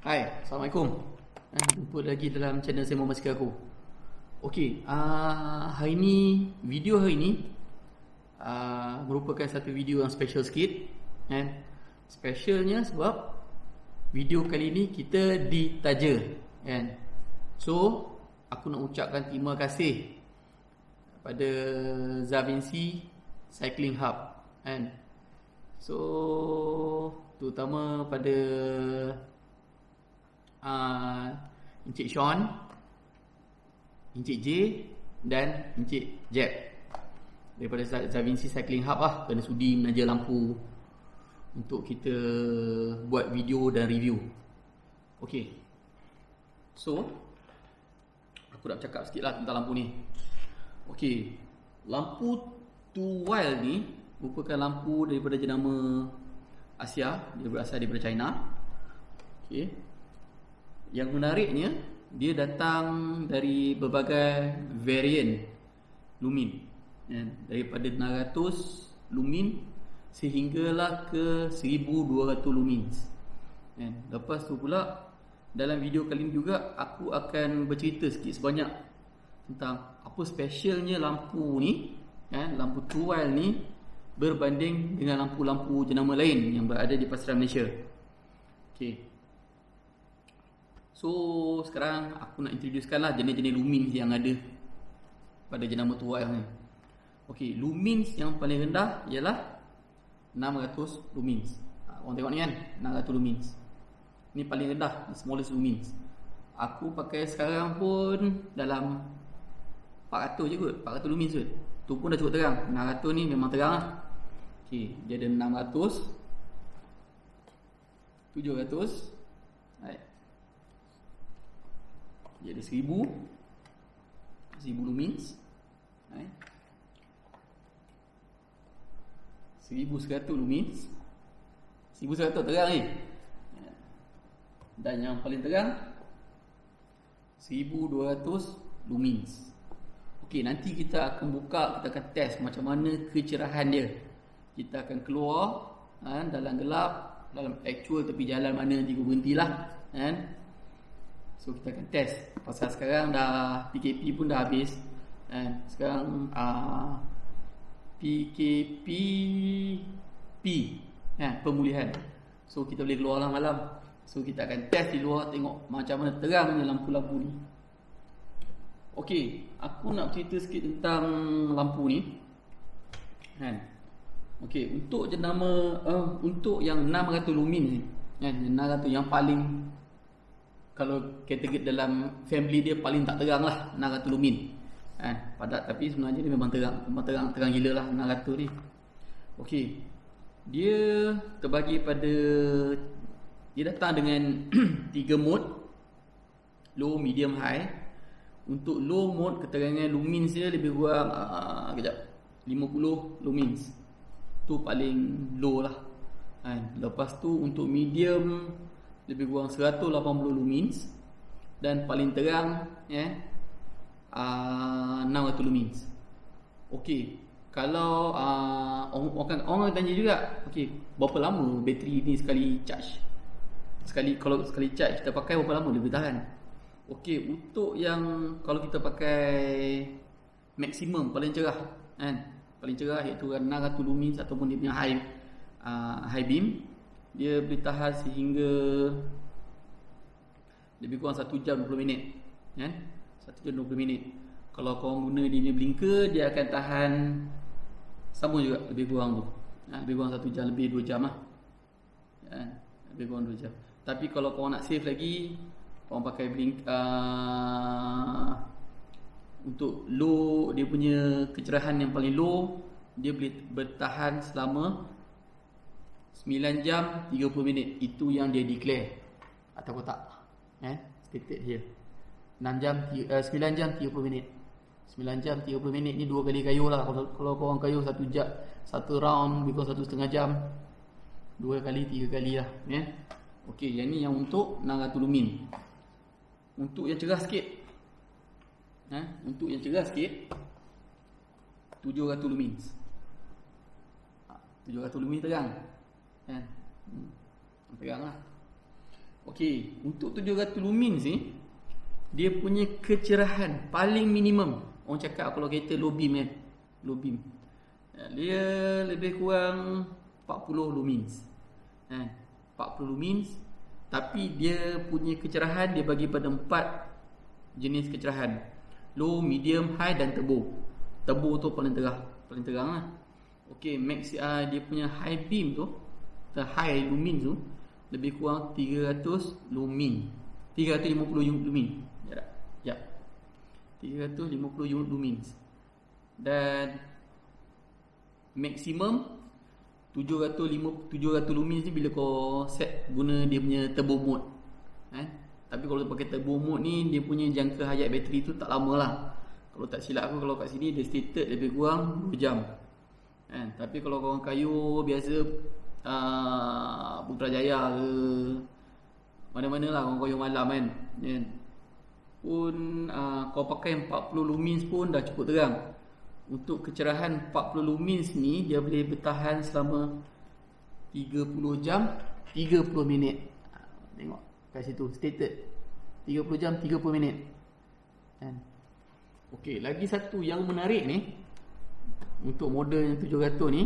Hai, Assalamualaikum. Jumpa lagi dalam channel saya Muhammad Sikar aku. Okey, video hari ni merupakan satu video yang special sikit. Specialnya sebab video kali ni kita ditaja. So, aku nak ucapkan terima kasih pada Zavinci Cycling Hub. So, terutama pada Encik Sean, Encik J dan Encik Jack daripada Zavinci Cycling Hub lah, kerana sudi menaja lampu untuk kita buat video dan review. Okay, so aku nak cakap sikit lah tentang lampu ni. Okay, lampu 2 Wild ni merupakan lampu daripada jenama Asia. Dia berasal daripada China. Okay, yang menariknya, dia datang dari berbagai varian lumin, daripada 600 lumin sehinggalah ke 1200 lumins. Lepas tu pula, dalam video kali ini juga aku akan bercerita sikit sebanyak tentang apa specialnya lampu ni, lampu 2 Wild ni berbanding dengan lampu-lampu jenama lain yang berada di pasaran Malaysia. Okay, so sekarang aku nak introducekan lah jenis-jenis lumins yang ada pada jenama 2 Wild ni. Okay, lumins yang paling rendah ialah 600 lumins. Korang tengok ni kan, 600 lumins. Ni paling rendah, smallest lumins. Aku pakai sekarang pun dalam 400 je kot, 400 lumins kot. Tu pun dah cukup terang. 600 ni memang terang lah. Okay, dia ada 600, 700, right. Dia ada 1000 lumins, 1100 lumins. 1100 terang ni. Dan yang paling terang 1200 lumins. Okey, nanti kita akan buka, kita akan test macam mana kecerahan dia. Kita akan keluar dalam gelap, dalam actual tepi jalan mana nanti aku berhentilah. So kita akan test. Pasal sekarang dah PKP pun dah habis. Sekarang PKP pemulihan. So kita boleh keluar lah malam. So kita akan test di luar, tengok macam mana terangnya lampu-lampu ni. Okey, aku nak cerita sikit tentang lampu ni. Okey, untuk jenama untuk yang 600 lumin ni, 600 yang paling, kalau kategori dalam family dia paling tak terang lah 600 lumin. Padat, tapi sebenarnya dia memang terang gila lah 600 ni. Okey, dia terbagi pada, dia datang dengan 3 mode, low, medium, high. Untuk low mode, keterangan lumins dia lebih kurang 50 lumins. Tu paling low lah. Lepas tu untuk medium lebih kurang 180 lumins. Dan paling terang 600 lumins. Okey, kalau orang tanya juga, okey, berapa lama bateri ni sekali charge? Kalau sekali charge kita pakai berapa lama dia bertahan? Okey, untuk yang kalau kita pakai maksimum paling cerah, paling cerah iaitu 600 lumins ataupun dia punya high beam, dia boleh tahan sehingga lebih kurang 1 jam 20 minit. 1 jam 20 minit. Kalau korang guna dia punya blinker, dia akan tahan sama juga, lebih kurang tu. Lebih kurang 1 jam, lebih 2 jam lah. Lebih kurang 2 jam. Tapi kalau korang nak save lagi, korang pakai blink untuk low, dia punya kecerahan yang paling low, dia boleh bertahan selama 9 jam 30 minit. Itu yang dia declare atau kotak, stated here. 9 jam 30 minit. 9 jam 30 minit ni 2 kali kayu lah. Kalau korang kayu 1 jam, 1 round lebih kurang 1,5 jam, 2 kali 3 kali lah. Okey, yang ni yang untuk 600 lumin. Untuk yang cerah sikit, untuk yang cerah sikit 700 lumins. 700 lumins terang, terang lah. Okey, untuk 700 lumens ni, dia punya kecerahan paling minimum. Orang cakap kalau kereta low beam kan, low beam, dia lebih kurang 40 lumens. 40 lumens. Tapi dia punya kecerahan dia bagi pada 4 jenis kecerahan: low, medium, high dan turbo. Turbo tu paling terang lah. Okey, max dia punya high beam tu, high lumen tu lebih kurang 300 lumen. 350 unit lumen. Ya. 350 unit lumen. Dan maksimum 700 lumen ni bila kau set guna dia punya turbo mode. Tapi kalau pakai turbo mode ni, dia punya jangka hayat bateri tu tak lama lah. Kalau tak silap aku, kalau kat sini dia stated lebih kurang 2 jam. Tapi kalau korang kayu biasa, Putrajaya ke mana-mana lah, korang kayu malam kan, pun kau pakai 40 lumens pun dah cukup terang. Untuk kecerahan 40 lumens ni, dia boleh bertahan selama 30 jam 30 minit. Tengok kat situ stated 30 jam 30 minit. Okey, lagi satu yang menarik ni untuk model yang 700 ni,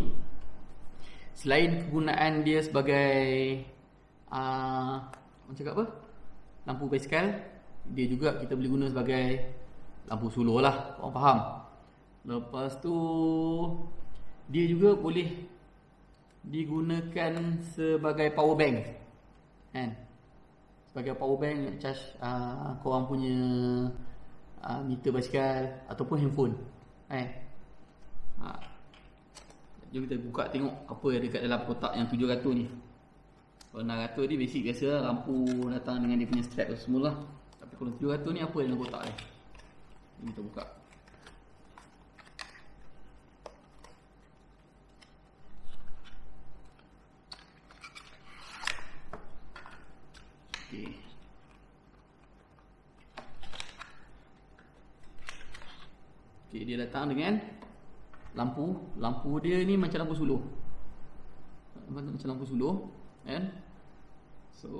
selain kegunaan dia sebagai orang cakap apa, lampu basikal, dia juga kita boleh guna sebagai lampu suluh lah, korang faham. Lepas tu dia juga boleh digunakan sebagai power bank, sebagai power bank nak charge korang punya meter basikal ataupun handphone. Jom kita buka tengok apa yang ada kat dalam kotak yang 700 ni. Kalau 600 ni basic biasa lah, lampu datang dengan dia punya strap semua lah. Tapi kalau 700 ni apa yang dalam kotak ni? Jom kita buka. Okay. Okay, dia datang dengan lampu dia ni macam lampu suluh. Macam lampu suluh, kan? So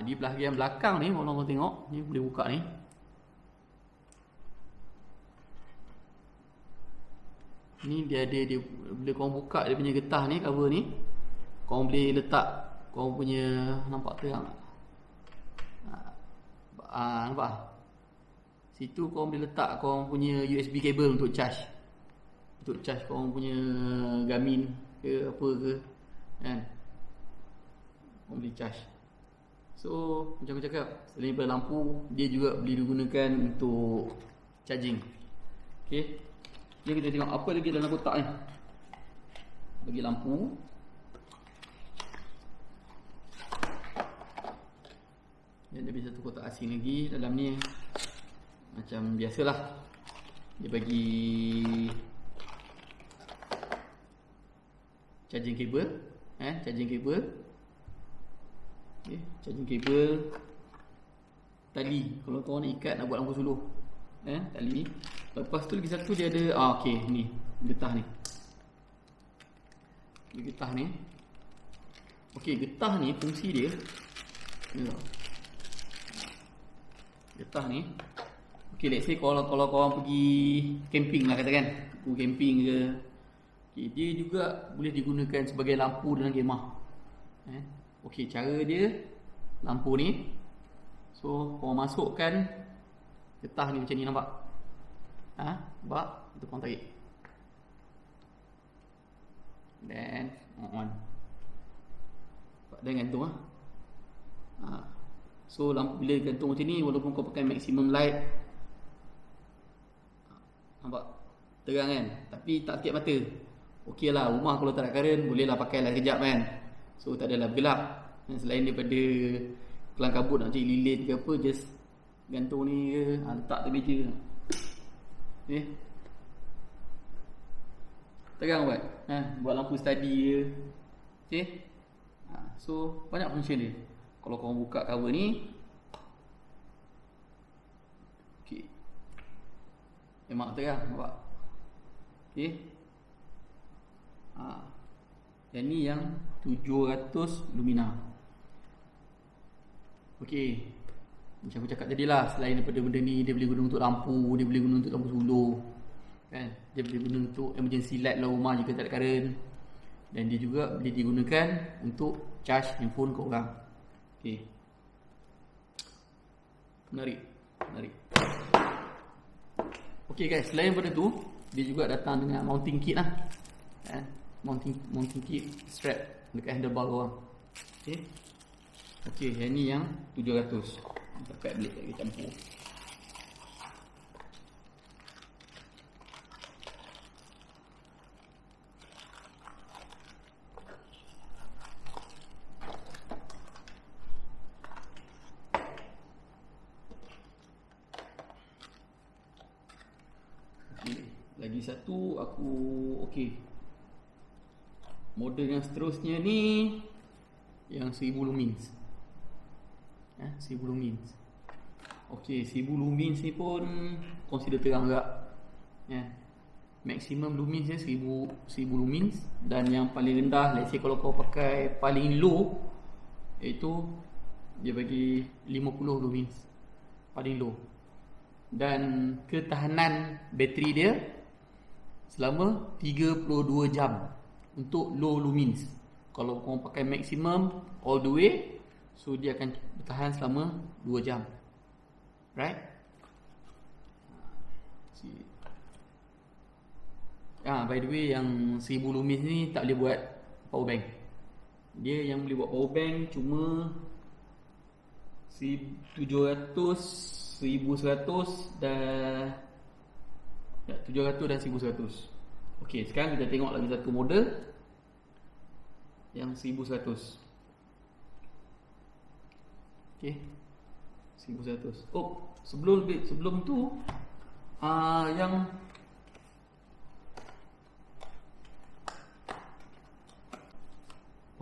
di bahagian belakang ni, kalau korang tengok, ni boleh buka ni. Ni dia ada, dia boleh korang buka dia punya getah ni, cover ni. Korang boleh letak korang punya, nampak terang tak? Nampak? Situ korang boleh letak korang punya USB cable untuk charge. Untuk charge korang punya Garmin ke apa ke, kan? Korang boleh charge. So macam aku cakap, selain daripada lampu, dia juga boleh digunakan untuk charging. Okay, jom kita tengok apa lagi dalam kotak ni. Bagi lampu, dan ada satu kotak asing lagi dalam ni. Macam biasalah, dia bagi charging cable, charging cable. Okay, charging cable, tali kalau korang nak ikat nak buat lampu suluh, tali. Lepas tu lagi satu dia ada, okey, ni getah ni. Getah ni. Okey, getah ni fungsi dia, getah ni. Okay, let's say kalau korang pergi camping lah katakan, pergi camping ke, okay, dia juga boleh digunakan sebagai lampu dalam kemah. Okay, cara dia, lampu ni, so korang masukkan getah ni macam ni, nampak? Nampak? Itu korang tarik, then on. Nampak dah gantung lah. So lampu bila gantung macam ni, walaupun kau pakai maximum light, nampak terang kan, tapi tak sakit mata. Okey lah, rumah kalau tak ada current, boleh lah pakai lah sekejap kan. So tak adalah bergelap. Selain daripada kelang kabut nak cari lilin ke apa, just gantung ni ke, letak atas meja. Terang buat, buat lampu study ke. Okay, so banyak function dia. Kalau korang buka cover ni, okay, memang terang, nampak? Okay. Yang ni yang 700 lumina. Okey, macam aku cakap tadi lah, selain daripada benda ni, dia boleh guna untuk lampu, dia boleh guna untuk lampu suluh kan? Dia boleh guna untuk emergency light dalam rumah jika tak ada current. Dan dia juga boleh digunakan untuk charge handphone korang. Okey, menarik. Okey guys, selain daripada tu, dia juga datang dengan mounting kit lah kan? Mounting kit strap dekat handlebar korang. Okey, yang ni yang 700. Pakai blade lagi campur. Lagi satu aku model yang seterusnya ni yang 1000 lumens. 1000 lumens. Okey, 1000 lumens ni pun consider terang juga. Maximum lumens dia 1000 lumens, dan yang paling rendah, let's say kalau kau pakai paling low, iaitu dia bagi 50 lumens paling low. Dan ketahanan bateri dia selama 32 jam untuk low lumens. Kalau kau pakai maximum all the way, so dia akan bertahan selama 2 jam. Right? By the way, yang 1000 lumens ni tak boleh buat power bank. Dia yang boleh buat power bank cuma 700, 1100 dan 700 dan 1100. Okey, sekarang kita tengok lagi satu model yang 1100. Okey, 1100. Oh, sebelum tu yang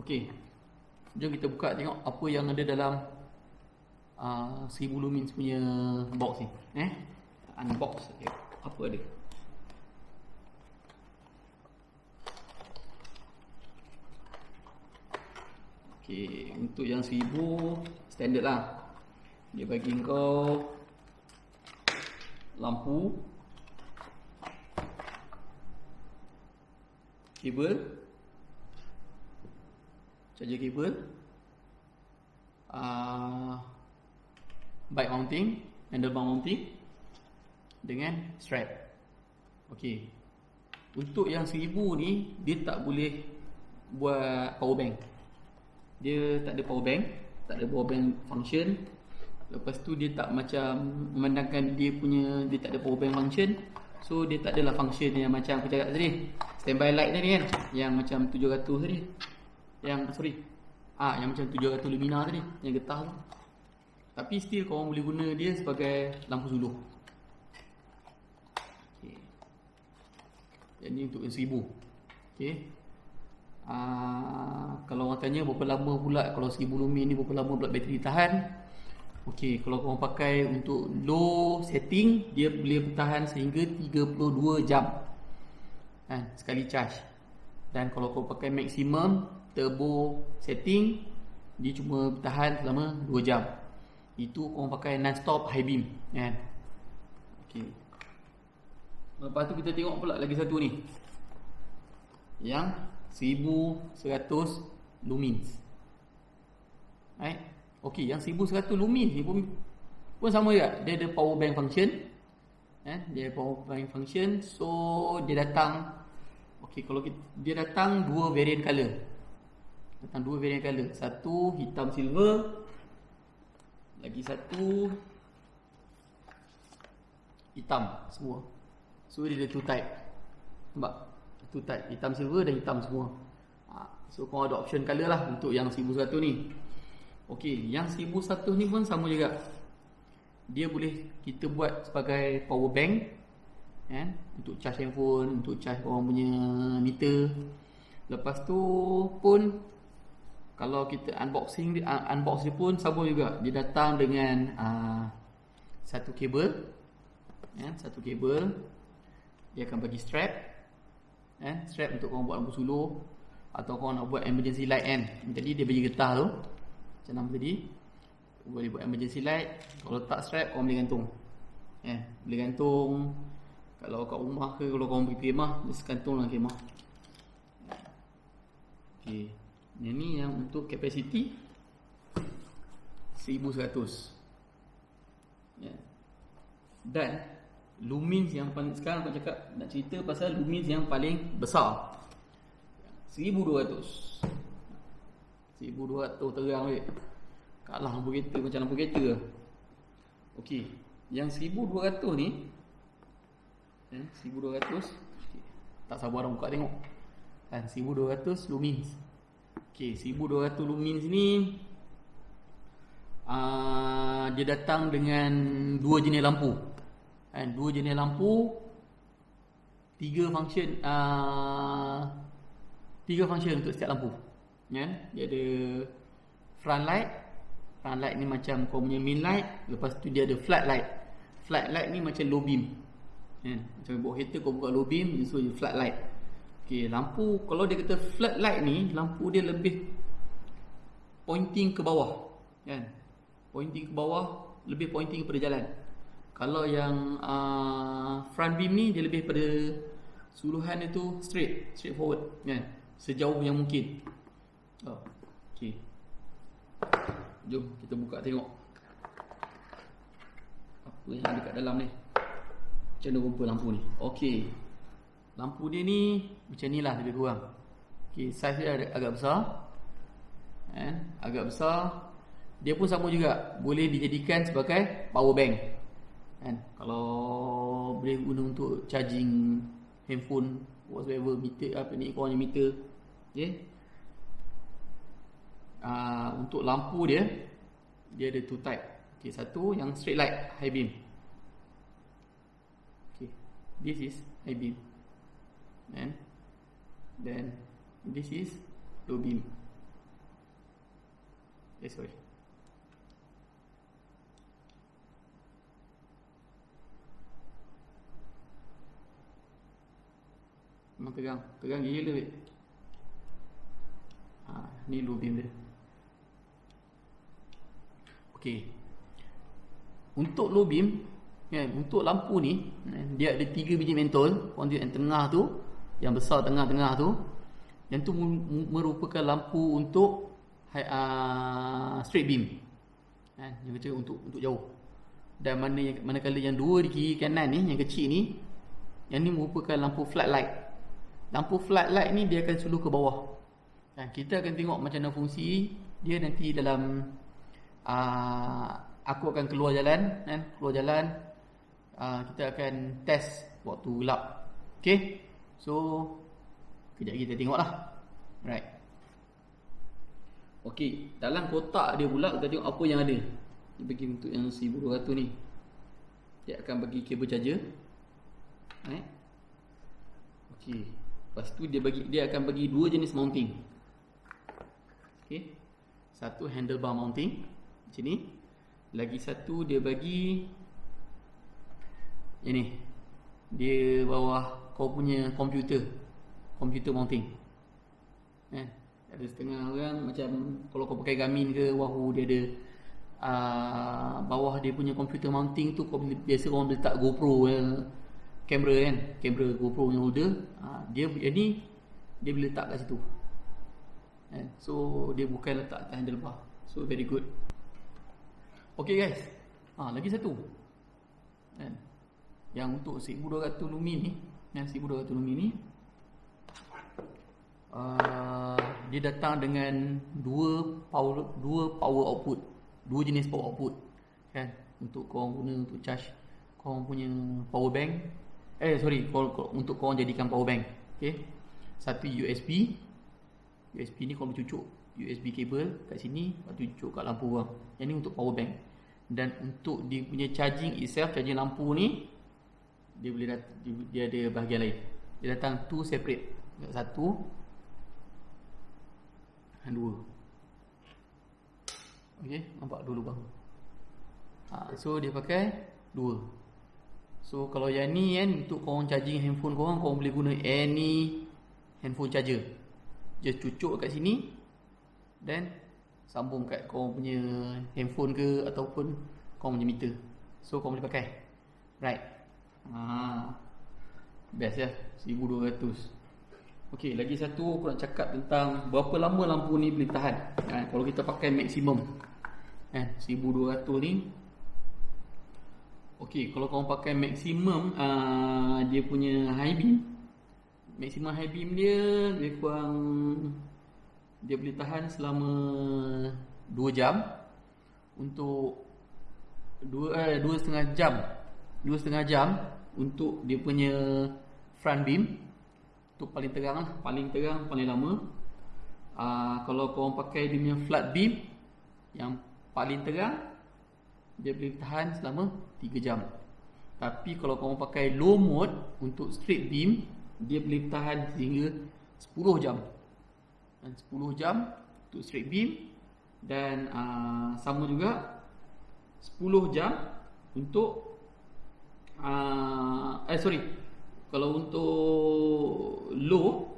okey, jom kita buka tengok apa yang ada dalam 1000 lumens punya box ni. Unbox apa ada. Okey, untuk yang 1000 standard lah. Dia bagi kau lampu, kabel, charger kabel, bike mounting, handlebar mounting dengan strap. Okey, untuk yang 1000 ni dia tak boleh buat power bank. Dia tak ada power bank, tak ada power bank function. Lepas tu dia tak macam memandangkan dia tak ada power bank function. So dia tak adalah function yang macam aku cakap tadi, standby light tadi kan, yang macam 700 tadi. Yang macam 700 lumina tadi, yang getah tu. Tapi still korang boleh guna dia sebagai lampu suluh. Okay. Yang ni untuk yang 1000. Okay. Kalau orang tanya berapa lama pula, kalau 1000 lumen ni berapa lama pula bateri tahan. Okey, kalau korang pakai untuk low setting, dia boleh bertahan sehingga 32 jam sekali charge. Dan kalau korang pakai maximum turbo setting, dia cuma bertahan selama 2 jam. Itu korang pakai non-stop high beam kan. Okey, lepas tu kita tengok pula lagi satu ni, yang 1100 lumens. Okey, yang 1100 lumens ni pun sama juga. Dia ada power bank function. Dia ada power bank function. So dia datang, okey, kalau dia datang dua variant color. Satu hitam silver, lagi satu hitam semua. So dia ada two type. Nampak? Two type, hitam silver dan hitam semua. So kau ada option color lah untuk yang 1100 ni. Okey, yang 1100 ni pun sama juga. Dia boleh kita buat sebagai power bank untuk charge handphone, untuk charge orang punya meter. Lepas tu pun kalau kita unbox dia pun sama juga. Dia datang dengan satu kabel. Satu kabel. Dia akan bagi strap. Strap untuk korang buat lampu suluh. atau korang nak buat emergency light kan. Jadi dia bagi getah tu macam nama tadi, boleh buat emergency light. Kalau tak strap, korang boleh gantung boleh gantung. Kalau kat rumah ke, kalau korang pergi kemah, just gantung dalam kemah. Okay, yang ni yang untuk capacity 1100. Dan lumens yang paling, sekarang aku cakap nak cerita pasal lumens yang paling besar, 1200. 1200 terang weh. Kalah lampu kereta, macam lampu kereta lah. Okey, yang 1200 ni 1200 tak sabar dah buka tengok kan. 1200 lumens. Okey, 1200 lumens ni dia datang dengan dua jenis lampu kan. Dua jenis lampu, tiga function untuk setiap lampu kan. Dia ada front light. Front light ni macam kau punya main light. Lepas tu dia ada flat light. Flat light ni macam low beam kan. Macam bawa kereta kau buka low beam, so dia flat light. Okay, lampu, kalau dia kata flat light ni, lampu dia lebih pointing ke bawah kan. Pointing ke bawah, lebih pointing kepada jalan. Kalau yang front beam ni, dia lebih pada suluhan itu straight forward kan, sejauh yang mungkin. Okay, jom kita buka tengok apa yang ada kat dalam ni. Macam mana rupa lampu ni. Okay, lampu dia ni macam ni lah lebih kurang. Okay, saiz dia agak besar kan? Agak besar. Dia pun sama juga, boleh dijadikan sebagai power bank kan. Kalau boleh guna untuk charging handphone, whatever, meter apa ni, korang yang meter. Okay. Untuk lampu dia ada two type. Okay, satu yang straight light, high beam. Okay, this is high beam and then this is low beam. Sorry. Memang tegang gila weh. Ni low beam dia. Okey, untuk low beam kan, untuk lampu ni dia ada 3 biji mentol. Conduit yang tengah tu, yang besar tengah-tengah tu, yang tu merupakan lampu untuk straight beam kan, yang kecil untuk jauh. Dan manakala yang dua di kiri kanan ni, yang kecil ni, yang ni merupakan lampu flat light. Lampu flat light ni dia akan suluh ke bawah. Kita akan tengok macam mana fungsi dia nanti dalam aku akan keluar jalan kan. Kita akan test waktu gelap. Okay, so kejap kita tengoklah. Right. Okay, dalam kotak dia pula kita tengok apa yang ada. Dia bagi untuk yang 1200 ni, dia akan bagi kabel charger. Right. Okay, lepas tu dia akan bagi dua jenis mounting. Okay, satu handlebar mounting macam ni. Lagi satu dia bagi ini, dia bawah kau punya komputer mounting kan. Ada setengah orang macam kalau kau pakai Garmin ke Wahoo, dia ada bawah dia punya komputer mounting tu, kau biasa orang letak GoPro kamera kan, kamera GoPro punya holder. Dia ni dia boleh letak kat situ kan? So dia bukan letak atas handlebar. So very good. Okay guys, lagi satu kan, yang untuk 1200 lumen ni, yang 1200 lumen ni dia datang dengan dua power output, dua jenis power output kan, untuk korang guna untuk charge korang punya power bank. Untuk korang jadikan power bank. Okay, satu USB ni korang cucuk USB cable kat sini, lepas tu cucuk kat lampu korang. Yang ni untuk power bank. Dan untuk dia punya charging itself, charging lampu ni, dia ada bahagian lain. Dia datang two separate, satu dan dua. Okay, nampak dua lubang. So dia pakai dua. So kalau yang ni kan, untuk korang charging handphone korang boleh guna any handphone charger just cucuk kat sini, then sambung kat korang punya handphone ke ataupun korang punya meter. So korang boleh pakai. Right. Best ya, 1200. Okey, lagi satu aku nak cakap tentang berapa lama lampu ni boleh tahan. Kalau kita pakai maksimum 1200 ni. Okey, kalau korang pakai maksimum dia punya high beam, maksimum high beam dia lebih kurang dia boleh tahan selama 2 jam untuk 2,5 jam. 2,5 jam untuk dia punya front beam. Itu paling terang lah, paling terang, paling lama. Kalau korang pakai dia punya flat beam yang paling terang, dia boleh tahan selama 3 jam. Tapi kalau korang pakai low mode untuk straight beam, dia boleh tahan sehingga 10 jam. Dan 10 jam untuk straight beam. Dan sama juga 10 jam untuk kalau untuk low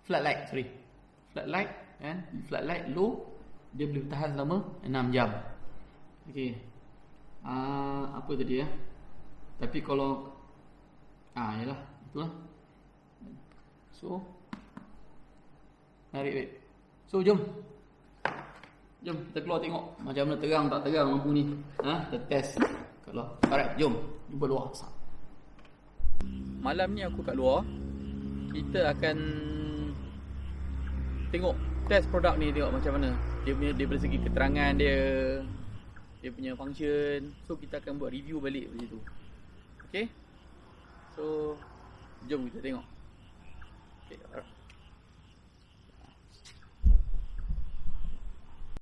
flat light, flat light low, dia boleh tahan selama 6 jam. Okey. Apa tadi ya? Tapi kalau yalah, itulah. So narik wait. So jom kita keluar tengok macam mana terang tak terang lampu ni. Kita test. Kalau alright, jom jumpa luar. Malam ni aku kat luar. Kita akan tengok test produk ni, tengok macam mana dia punya, dari segi keterangan dia punya function. So kita akan buat review balik macam tu. Okay, so jom kita tengok. Okay, alright.